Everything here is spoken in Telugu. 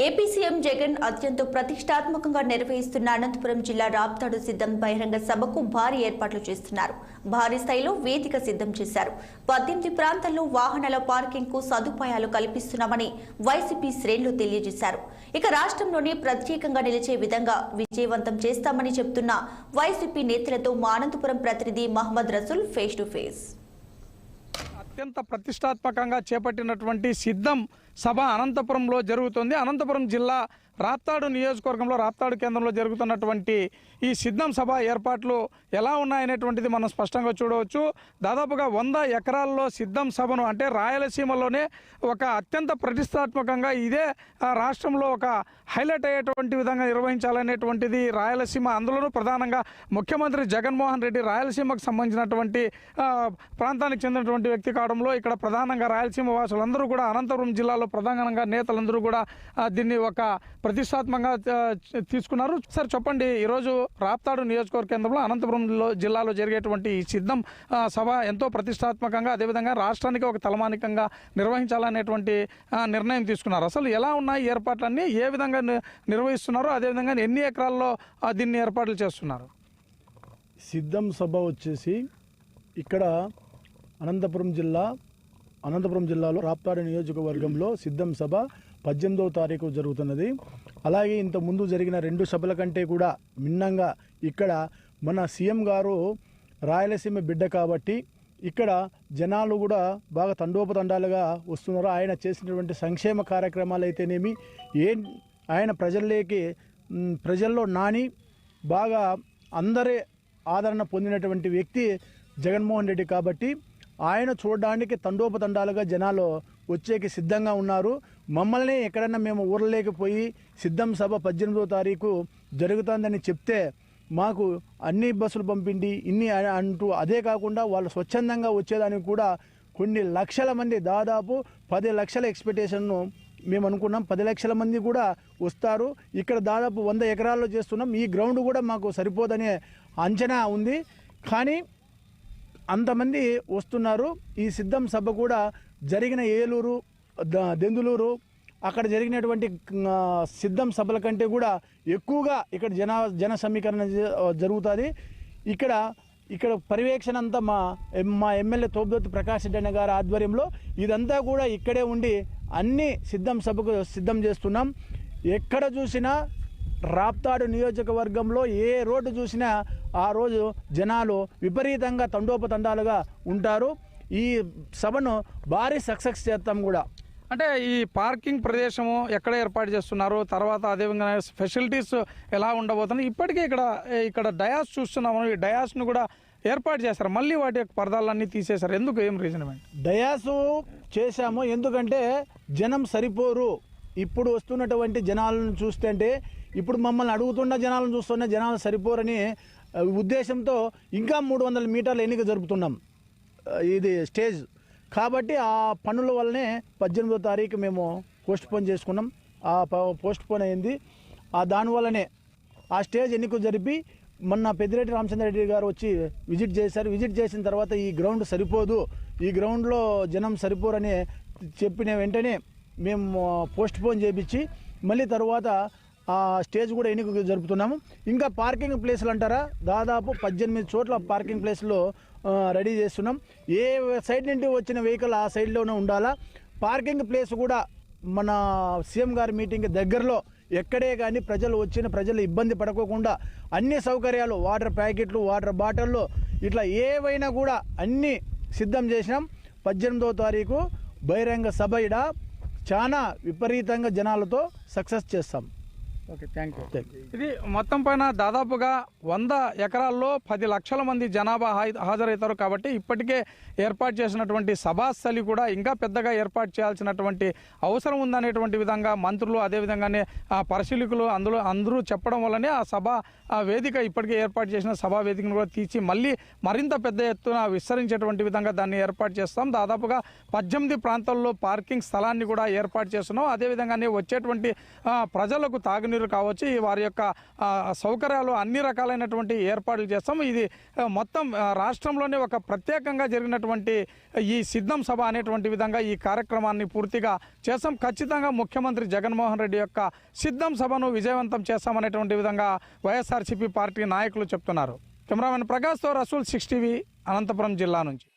ఏపీ సీఎం జగన్ అత్యంత ప్రతిష్టాత్మకంగా నిర్వహిస్తున్న అనంతపురం జిల్లా రాప్తాడు సిద్ధం బహిరంగ సభకు భారీ ఏర్పాట్లు చేస్తున్నారు. భారీ స్థాయిలో వేదిక సిద్ధం చేశారు. 18 ప్రాంతాల్లో వాహనాల పార్కింగ్ కు సదుపాయాలు కల్పిస్తున్నామని వైసీపీ శ్రేణులు తెలియజేశారు. ఇక రాష్ట్రంలోనే ప్రత్యేకంగా నిలిచే విధంగా విజయవంతం చేస్తామని చెబుతున్న వైసీపీ నేతలతో మా అనంతపురం ప్రతినిధి Mohammed Rasool face to face. అత్యంత ప్రతిష్టాత్మకంగా చేపట్టినటువంటి సిద్ధం సభ అనంతపురంలో జరుగుతుంది. అనంతపురం జిల్లా రాప్తాడు నియోజకవర్గంలో రాప్తాడు కేంద్రంలో జరుగుతున్నటువంటి ఈ సిద్ధం సభ ఏర్పాట్లు ఎలా ఉన్నాయనేటువంటిది మనం స్పష్టంగా చూడవచ్చు. దాదాపుగా 100 ఎకరాల్లో సిద్ధం సభను అంటే రాయలసీమలోనే ఒక అత్యంత ప్రతిష్టాత్మకంగా ఇదే రాష్ట్రంలో ఒక హైలైట్ అయ్యేటువంటి విధంగా నిర్వహించాలనేటువంటిది రాయలసీమ, అందులోనూ ప్రధానంగా ముఖ్యమంత్రి జగన్మోహన్ రెడ్డి రాయలసీమకు సంబంధించినటువంటి ప్రాంతానికి చెందినటువంటి వ్యక్తి కావడంలో ఇక్కడ ప్రధానంగా రాయలసీమ వాసులందరూ కూడా అనంతపురం జిల్లాలో ప్రధానంగా నేతలందరూ కూడా దీన్ని ఒక ప్రతిష్టాత్మకంగా తీసుకున్నారు. సార్ చెప్పండి, ఈరోజు రాప్తాడు నియోజకవర్గ కేంద్రంలో అనంతపురం జిల్లాలో జరిగేటువంటి ఈ సిద్ధం సభ ఎంతో ప్రతిష్టాత్మకంగా అదేవిధంగా రాష్ట్రానికి ఒక తలమానికంగా నిర్వహించాలనేటువంటి నిర్ణయం తీసుకున్నారు. అసలు ఎలా ఉన్నాయి ఏర్పాట్లన్నీ, ఏ విధంగా నిర్వహిస్తున్నారు, అదేవిధంగా ఎన్ని ఎకరాల్లో దీన్ని ఏర్పాట్లు చేస్తున్నారు? సిద్ధం సభ వచ్చేసి ఇక్కడ అనంతపురం జిల్లాలో రాప్తాడు నియోజకవర్గంలో సిద్ధం సభ 18వ తారీఖు జరుగుతున్నది. అలాగే ఇంత ముందు జరిగిన 2 సభల కంటే కూడా భిన్నంగా ఇక్కడ మన సీఎం గారు రాయలసీమ బిడ్డ కాబట్టి ఇక్కడ జనాలు కూడా బాగా తండోపతండాలుగా వస్తున్నారు. ఆయన చేసినటువంటి సంక్షేమ కార్యక్రమాలు అయితేనేమి ఆయన ప్రజల్లో నాని బాగా అందరి ఆదరణ పొందినటువంటి వ్యక్తి జగన్మోహన్ రెడ్డి కాబట్టి ఆయన చూడడానికి తండోపతండాలుగా జనాలు వచ్చేకి సిద్ధంగా ఉన్నారు. మమ్మల్ని ఎక్కడన్నా మేము ఊర్లేకపోయి సిద్ధం సభ 18వ తారీఖు జరుగుతుందని చెప్తే మాకు అన్ని బస్సులు పంపిండి ఇన్ని అంటూ, అదే కాకుండా వాళ్ళు స్వచ్ఛందంగా వచ్చేదానికి కూడా కొన్ని లక్షల మంది, దాదాపు 10 లక్షల ఎక్స్పెక్టేషన్ను మేము అనుకున్నాం. 10 లక్షల మంది కూడా వస్తారు. ఇక్కడ దాదాపు 100 ఎకరాల్లో చేస్తున్నాం. ఈ గ్రౌండ్ కూడా మాకు సరిపోదనే అంచనా ఉంది. కానీ అంతమంది వస్తున్నారు. ఈ సిద్ధం సభ కూడా జరిగిన ఏలూరు, దెందులూరు అక్కడ జరిగినటువంటి సిద్ధం సభల కంటే కూడా ఎక్కువగా ఇక్కడ జన సమీకరణ జరుగుతుంది. ఇక్కడ పర్యవేక్షణ అంతా మా ఎమ్మెల్యే తోపుదొత్తి ప్రకాష్ రెడ్డి అన్న గారి ఆధ్వర్యంలో ఇదంతా కూడా ఇక్కడే ఉండి అన్ని సిద్ధం సభకు సిద్ధం చేస్తున్నాం. ఎక్కడ చూసినా రాప్తాడు నియోజకవర్గంలో ఏ రోడ్డు చూసినా ఆ రోజు జనాలు విపరీతంగా తండోపతండాలుగా ఉంటారు. ఈ సభను భారీ సక్సెస్ చేస్తాం కూడా. అంటే ఈ పార్కింగ్ ప్రదేశము ఎక్కడ ఏర్పాటు చేస్తున్నారు, తర్వాత అదేవిధంగా ఫెసిలిటీస్ ఎలా ఉండబోతున్నాయి? ఇప్పటికే ఇక్కడ డయాస్ చూస్తున్నాము. ఈ డయాస్ను కూడా ఏర్పాటు చేస్తారు, మళ్ళీ వాటి యొక్క పరదాలన్నీ తీసేశారు. ఎందుకు, ఏం రీజన్? డయాసు చేశాము ఎందుకంటే జనం సరిపోరు. ఇప్పుడు వస్తున్నటువంటి జనాలను చూస్తుంటే, ఇప్పుడు మమ్మల్ని అడుగుతున్న జనాలను చూస్తున్న జనాలు సరిపోరని ఉద్దేశంతో ఇంకా 300 మీటర్ల ఎన్నిక జరుపుతున్నాం ఇది స్టేజ్. కాబట్టి ఆ పనుల వల్లనే 18వ తారీఖు మేము పోస్ట్పోన్ చేసుకున్నాం. ఆ పోస్ట్పోన్ అయింది. దానివల్లనే ఆ స్టేజ్ ఎన్నిక జరిపి మొన్న పెద్దిరెడ్డి రామచంద్రరెడ్డి గారు వచ్చి విజిట్ చేశారు. విజిట్ చేసిన తర్వాత ఈ గ్రౌండ్ సరిపోదు, ఈ గ్రౌండ్లో జనం సరిపోరని చెప్పిన వెంటనే మేము పోస్ట్పోన్ చేయించి మళ్ళీ తర్వాత ఆ స్టేజ్ కూడా ఎన్నిక జరుపుతున్నాము. ఇంకా పార్కింగ్ ప్లేసులు అంటారా, దాదాపు 18 చోట్ల పార్కింగ్ ప్లేస్లో రెడీ చేస్తున్నాం. ఏ సైడ్ నుండి వచ్చిన వెహికల్ ఆ సైడ్లోనే ఉండాలా. పార్కింగ్ ప్లేస్ కూడా మన సీఎం గారి మీటింగ్ దగ్గరలో ఎక్కడే కానీ ప్రజలు ఇబ్బంది పడకోకుండా అన్ని సౌకర్యాలు, వాటర్ ప్యాకెట్లు, వాటర్ బాటిళ్ళు ఇట్లా ఏవైనా కూడా అన్నీ సిద్ధం చేసినాం. 18వ తారీఖు బహిరంగ సభ ఇడ చాలా విపరీతంగా జనాలతో సక్సెస్ చేస్తాం. Okay, thank you. ఇది మొత్తం పైన దాదాపుగా 100 ఎకరాల్లో 10 లక్షల మంది జనాభా హాజరవుతారు. కాబట్టి ఇప్పటికే ఏర్పాటు చేసినటువంటి సభాస్థలి కూడా ఇంకా పెద్దగా ఏర్పాటు చేయాల్సినటువంటి అవసరం ఉందనేటువంటి విధంగా మంత్రులు అదేవిధంగానే పరిశీలకులు అందరూ చెప్పడం వల్లనే ఆ వేదిక ఇప్పటికే ఏర్పాటు చేసిన సభా వేదికను కూడా తీసి మళ్ళీ మరింత పెద్ద ఎత్తున విస్తరించేటువంటి విధంగా దాన్ని ఏర్పాటు చేస్తాం. దాదాపుగా 18 ప్రాంతాల్లో పార్కింగ్ స్థలాన్ని కూడా ఏర్పాటు చేస్తున్నాం. అదేవిధంగానే వచ్చేటువంటి ప్రజలకు తాగునీరు మంచినీరు కావచ్చు, వారి యొక్క సౌకర్యాలు అన్ని రకాలైనటువంటి ఏర్పాట్లు చేస్తాం. ఇది మొత్తం రాష్ట్రంలోనే ఒక ప్రత్యేకంగా జరిగినటువంటి ఈ సిద్ధం సభ అనేటువంటి విధంగా ఈ కార్యక్రమాన్ని పూర్తిగా చేస్తాం. ఖచ్చితంగా ముఖ్యమంత్రి జగన్మోహన్ రెడ్డి యొక్క సిద్ధం సభను విజయవంతం చేస్తామనేటువంటి విధంగా వైఎస్ఆర్సీపీ పార్టీ నాయకులు చెప్తున్నారు. కెమెరామెన్ ప్రకాష్తో రసూల్ 6 టీవీ అనంతపురం జిల్లా నుంచి.